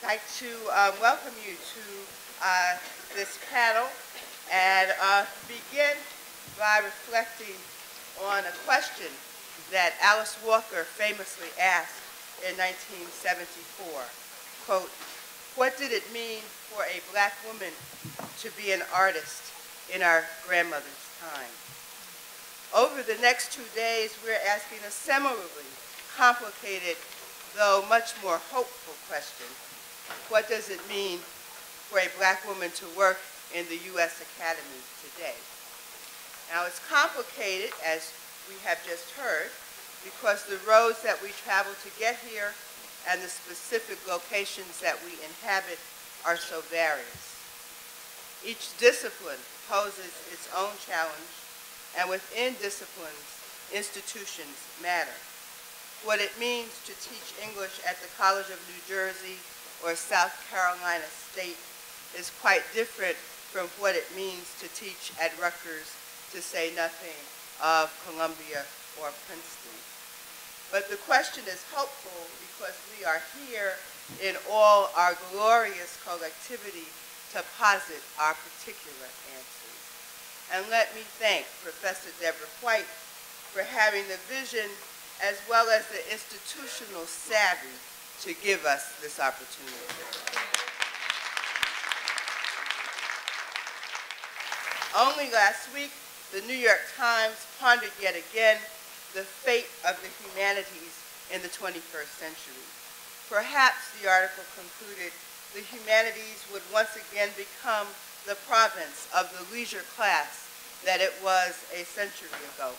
I'd like to welcome you to this panel and begin by reflecting on a question that Alice Walker famously asked in 1974. Quote, "What did it mean for a black woman to be an artist in our grandmother's time?" Over the next 2 days, we're asking a similarly complicated, though much more hopeful question. What does it mean for a black woman to work in the U.S. Academy today? Now, it's complicated, as we have just heard, because the roads that we travel to get here and the specific locations that we inhabit are so various. Each discipline poses its own challenge, and within disciplines, institutions matter. What it means to teach English at the College of New Jersey or South Carolina State is quite different from what it means to teach at Rutgers, to say nothing of Columbia or Princeton. But the question is hopeful because we are here in all our glorious collectivity to posit our particular answers. And let me thank Professor Deborah White for having the vision as well as the institutional savvy to give us this opportunity. Only last week, the New York Times pondered yet again the fate of the humanities in the 21st century. Perhaps, the article concluded, the humanities would once again become the province of the leisure class that it was a century ago,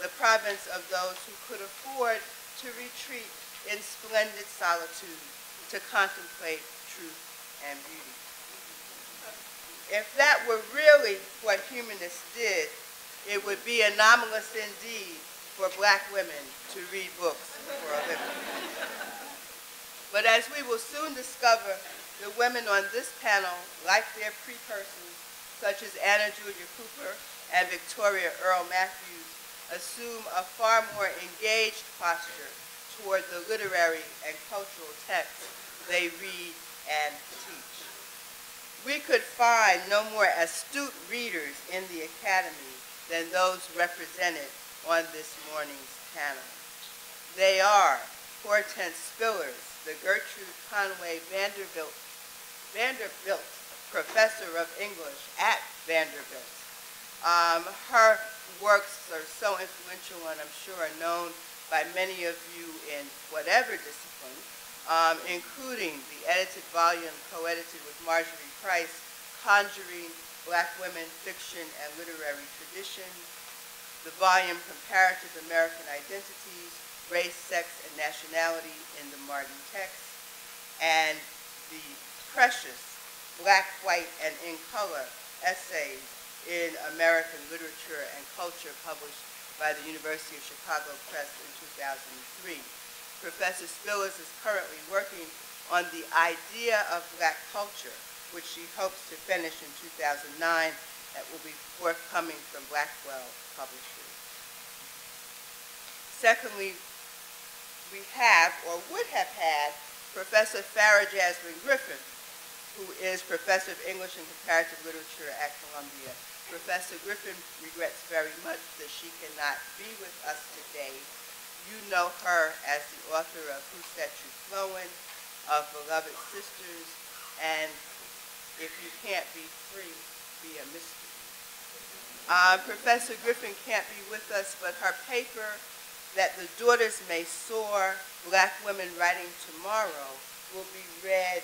the province of those who could afford to retreat in splendid solitude to contemplate truth and beauty. If that were really what humanists did, it would be anomalous indeed for black women to read books for a living. But as we will soon discover, the women on this panel, like their precursors, such as Anna Julia Cooper and Victoria Earle Matthews, assume a far more engaged posture toward the literary and cultural texts they read and teach. We could find no more astute readers in the Academy than those represented on this morning's panel. They are Hortense Spillers, the Gertrude Conway Vanderbilt Professor of English at Vanderbilt. Her works are so influential and I'm sure are known by many of you in whatever discipline, including the edited volume co-edited with Marjorie Price, Conjuring Black Women, Fiction and Literary Traditions, the volume Comparative American Identities, Race, Sex, and Nationality in the Martin Text, and the precious Black, White, and in Color essays in American Literature and Culture published by the University of Chicago Press in 2003. Professor Spillers is currently working on The Idea of Black Culture, which she hopes to finish in 2009, that will be forthcoming from Blackwell Publishers. Secondly, we have, or would have had, Professor Farah Jasmine Griffin, who is Professor of English and Comparative Literature at Columbia. Professor Griffin regrets very much that she cannot be with us today. You know her as the author of Who Set You Flowin', of Beloved Sisters, and If You Can't Be Free, Be a Mystery. Professor Griffin can't be with us, but her paper, That the Daughters May Soar, Black Women Writing Tomorrow, will be read,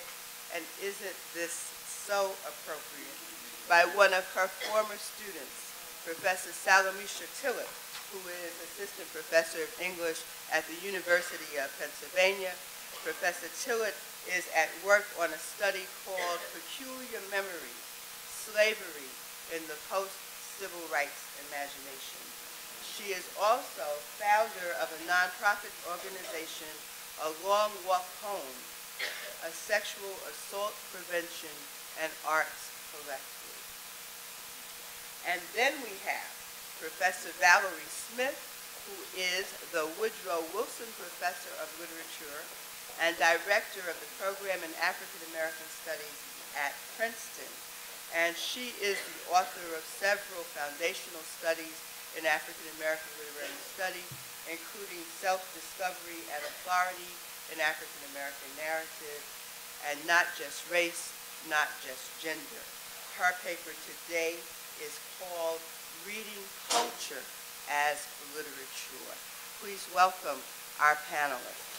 and isn't this so appropriate, by one of her former students, Professor Salamisha Tillett, who is Assistant Professor of English at the University of Pennsylvania. Professor Tillett is at work on a study called Peculiar Memories, Slavery in the Post-Civil Rights Imagination. She is also founder of a nonprofit organization, A Long Walk Home, a sexual assault prevention and arts collective. And then we have Professor Valerie Smith, who is the Woodrow Wilson Professor of Literature and Director of the Program in African American Studies at Princeton. And she is the author of several foundational studies in African American literary study, including Self-Discovery and Authority in African American Narrative, and Not Just Race, Not Just Gender. Her paper today is called Reading Culture as Literature. Please welcome our panelists.